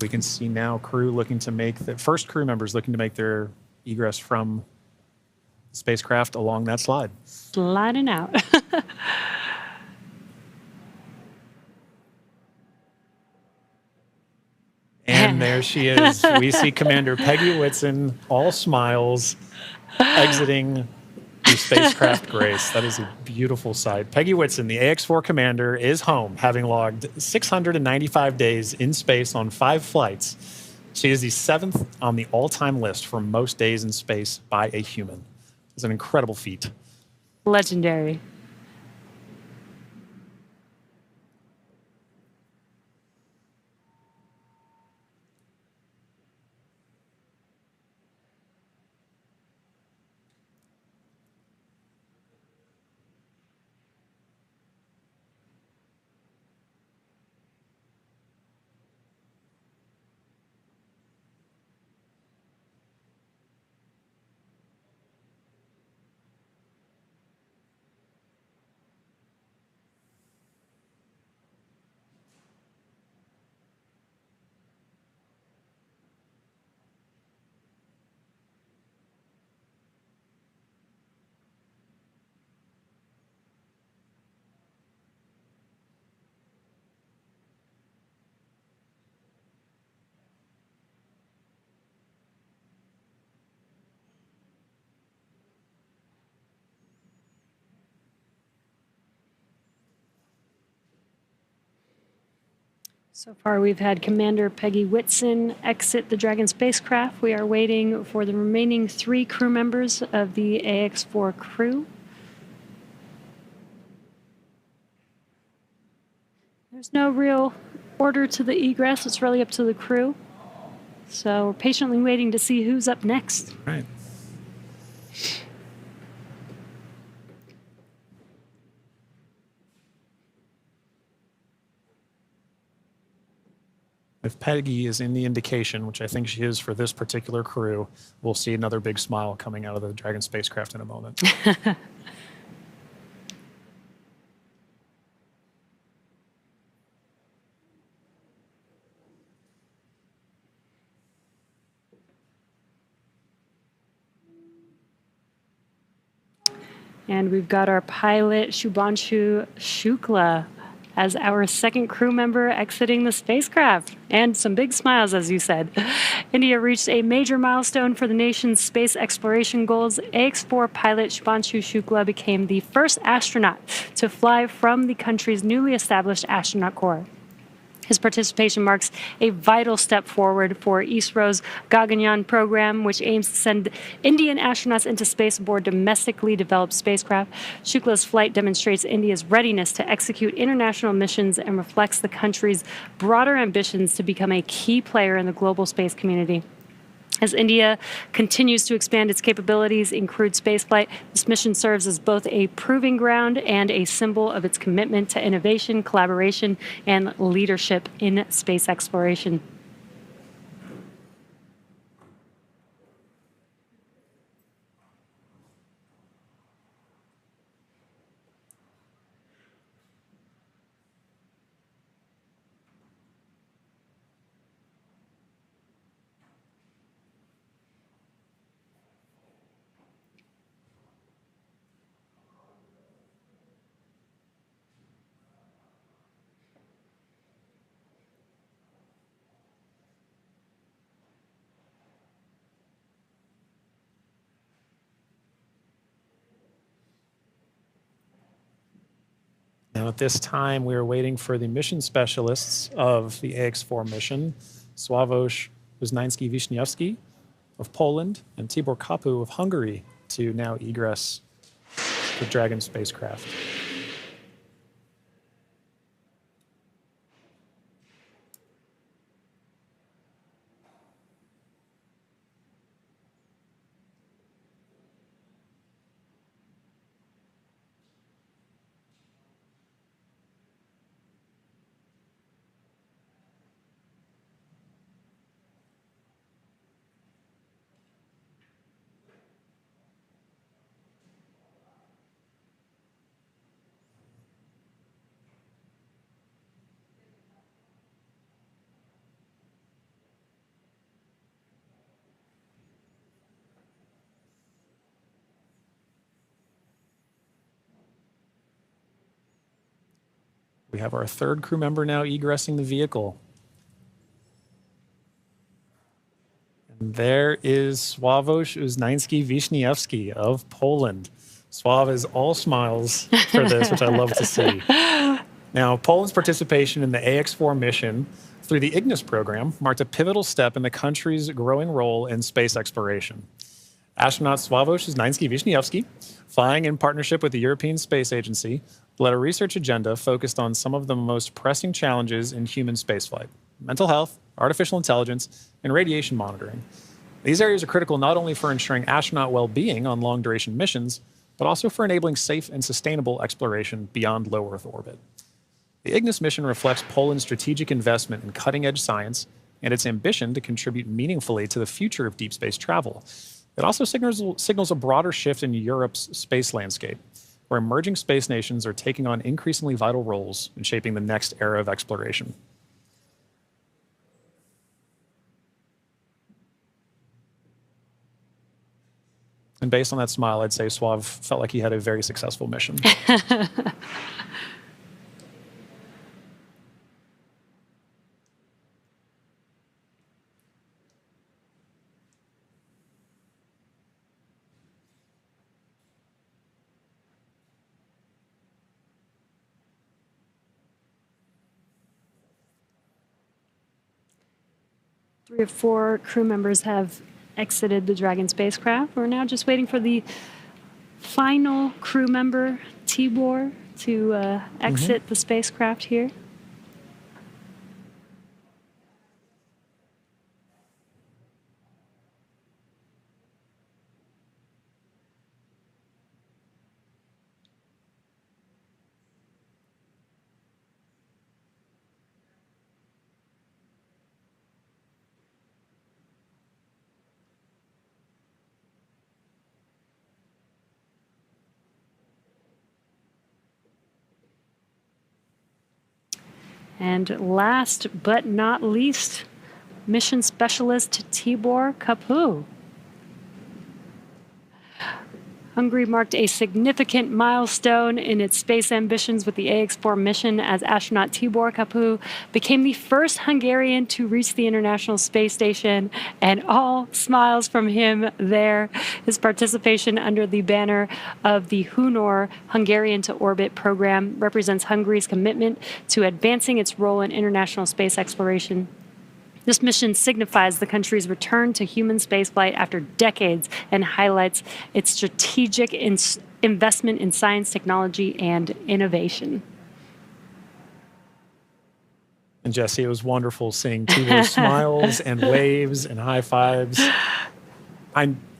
We can see now crew looking to make the first crew members looking to make their egress from the spacecraft along that slide. Sliding out. And there she is. We see Commander Peggy Whitson, all smiles, exiting the spacecraft Grace. That is a beautiful sight. Peggy Whitson, the AX-4 commander, is home, having logged 695 days in space on 5 flights. She is the 7th on the all-time list for most days in space by a human. It's an incredible feat. Legendary. So far, we've had Commander Peggy Whitson exit the Dragon spacecraft. We are waiting for the remaining 3 crew members of the AX-4 crew. There's no real order to the egress. It's really up to the crew. So we're patiently waiting to see who's up next. Right. If Peggy is in the indication, which I think she is for this particular crew, we'll see another big smile coming out of the Dragon spacecraft in a moment. And we've got our pilot, Shubhanshu Shukla, as our second crew member exiting the spacecraft. And some big smiles, as you said. India reached a major milestone for the nation's space exploration goals. AX-4 pilot Shubhanshu Shukla became the first astronaut to fly from the country's newly established astronaut corps. His participation marks a vital step forward for ISRO's Gaganyaan program, which aims to send Indian astronauts into space aboard domestically developed spacecraft. Shukla's flight demonstrates India's readiness to execute international missions and reflects the country's broader ambitions to become a key player in the global space community. As India continues to expand its capabilities in crewed spaceflight, this mission serves as both a proving ground and a symbol of its commitment to innovation, collaboration, and leadership in space exploration. Now, at this time, we are waiting for the mission specialists of the AX-4 mission, Sławosz Uznański-Wiśniewski of Poland and Tibor Kapu of Hungary, to now egress the Dragon spacecraft. We have our third crew member now egressing the vehicle. And there is Sławosz Uznański-Wiśniewski of Poland. Sław is all smiles for this, which I love to see. Now, Poland's participation in the AX-4 mission through the Ignis program marked a pivotal step in the country's growing role in space exploration. Astronaut Sławosz Uznański-Wiśniewski, flying in partnership with the European Space Agency, led a research agenda focused on some of the most pressing challenges in human spaceflight: mental health, artificial intelligence, and radiation monitoring. These areas are critical not only for ensuring astronaut well-being on long-duration missions, but also for enabling safe and sustainable exploration beyond low Earth orbit. The Ignis mission reflects Poland's strategic investment in cutting-edge science and its ambition to contribute meaningfully to the future of deep space travel. It also signals a broader shift in Europe's space landscape, where emerging space nations are taking on increasingly vital roles in shaping the next era of exploration. And based on that smile, I'd say Sław felt like he had a very successful mission. 3 or 4 crew members have exited the Dragon spacecraft. We're now just waiting for the final crew member, Tibor, to exit the spacecraft here. And last but not least, mission specialist Tibor Kapu. Hungary marked a significant milestone in its space ambitions with the AX-4 mission as astronaut Tibor Kapu became the first Hungarian to reach the International Space Station, and all smiles from him there. His participation under the banner of the Hunor Hungarian to Orbit program represents Hungary's commitment to advancing its role in international space exploration. This mission signifies the country's return to human spaceflight after decades and highlights its strategic investment in science, technology, and innovation. And Jesse, it was wonderful seeing Tibor's smiles and waves and high fives.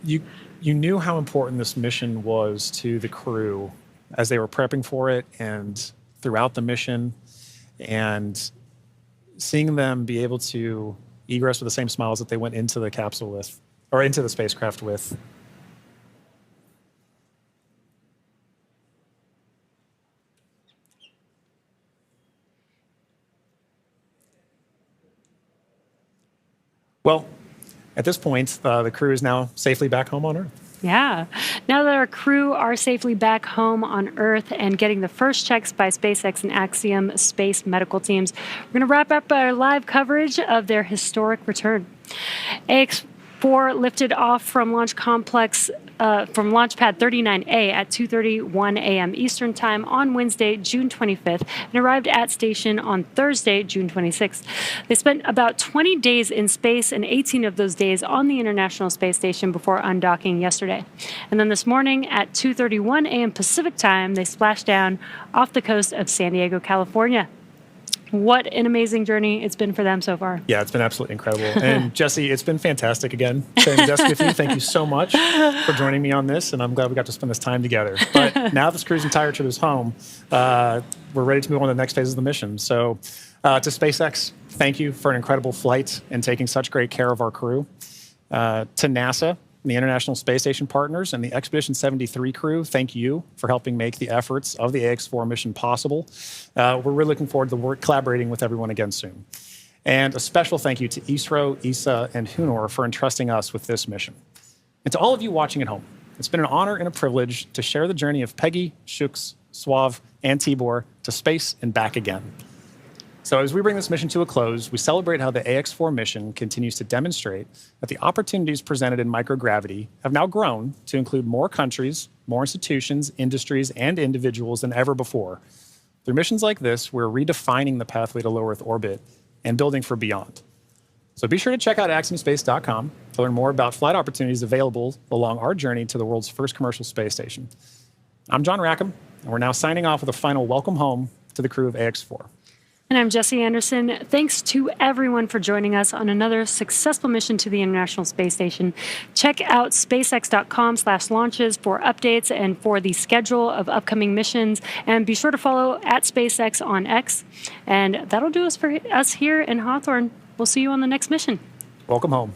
You knew how important this mission was to the crew as they were prepping for it and throughout the mission. And seeing them be able to egress with the same smiles that they went into the capsule with, or into the spacecraft with. Well, at this point, the crew is now safely back home on Earth. Yeah. Now that our crew are safely back home on Earth and getting the first checks by SpaceX and Axiom space medical teams, we're going to wrap up our live coverage of their historic return. AX-4 lifted off from Launch Complex, from Launch Pad 39A at 2:31 a.m. Eastern Time on Wednesday, June 25th, and arrived at station on Thursday, June 26th. They spent about 20 days in space and 18 of those days on the International Space Station before undocking yesterday. And then this morning at 2:31 a.m. Pacific Time, they splashed down off the coast of San Diego, California. What an amazing journey it's been for them so far. Yeah, it's been absolutely incredible. And Jesse, it's been fantastic again sharing the desk with you. Thank you so much for joining me on this, and I'm glad we got to spend this time together. But now this crew's entire trip is home, we're ready to move on to the next phase of the mission. So to SpaceX, thank you for an incredible flight and taking such great care of our crew. To NASA, the International Space Station partners, and the Expedition 73 crew, thank you for helping make the efforts of the AX-4 mission possible. We're really looking forward to collaborating with everyone again soon. And a special thank you to ISRO, ESA, and Hunor for entrusting us with this mission. And to all of you watching at home, it's been an honor and a privilege to share the journey of Peggy, Shuks, Sław, and Tibor to space and back again. So as we bring this mission to a close, we celebrate how the AX-4 mission continues to demonstrate that the opportunities presented in microgravity have now grown to include more countries, more institutions, industries, and individuals than ever before. Through missions like this, we're redefining the pathway to low Earth orbit and building for beyond. So be sure to check out axiomspace.com to learn more about flight opportunities available along our journey to the world's first commercial space station. I'm John Rackham, and we're now signing off with a final welcome home to the crew of AX-4. And I'm Jesse Anderson. Thanks to everyone for joining us on another successful mission to the International Space Station. Check out spacex.com/launches for updates and for the schedule of upcoming missions. And be sure to follow at SpaceX on X. And that'll do us for us here in Hawthorne. We'll see you on the next mission. Welcome home.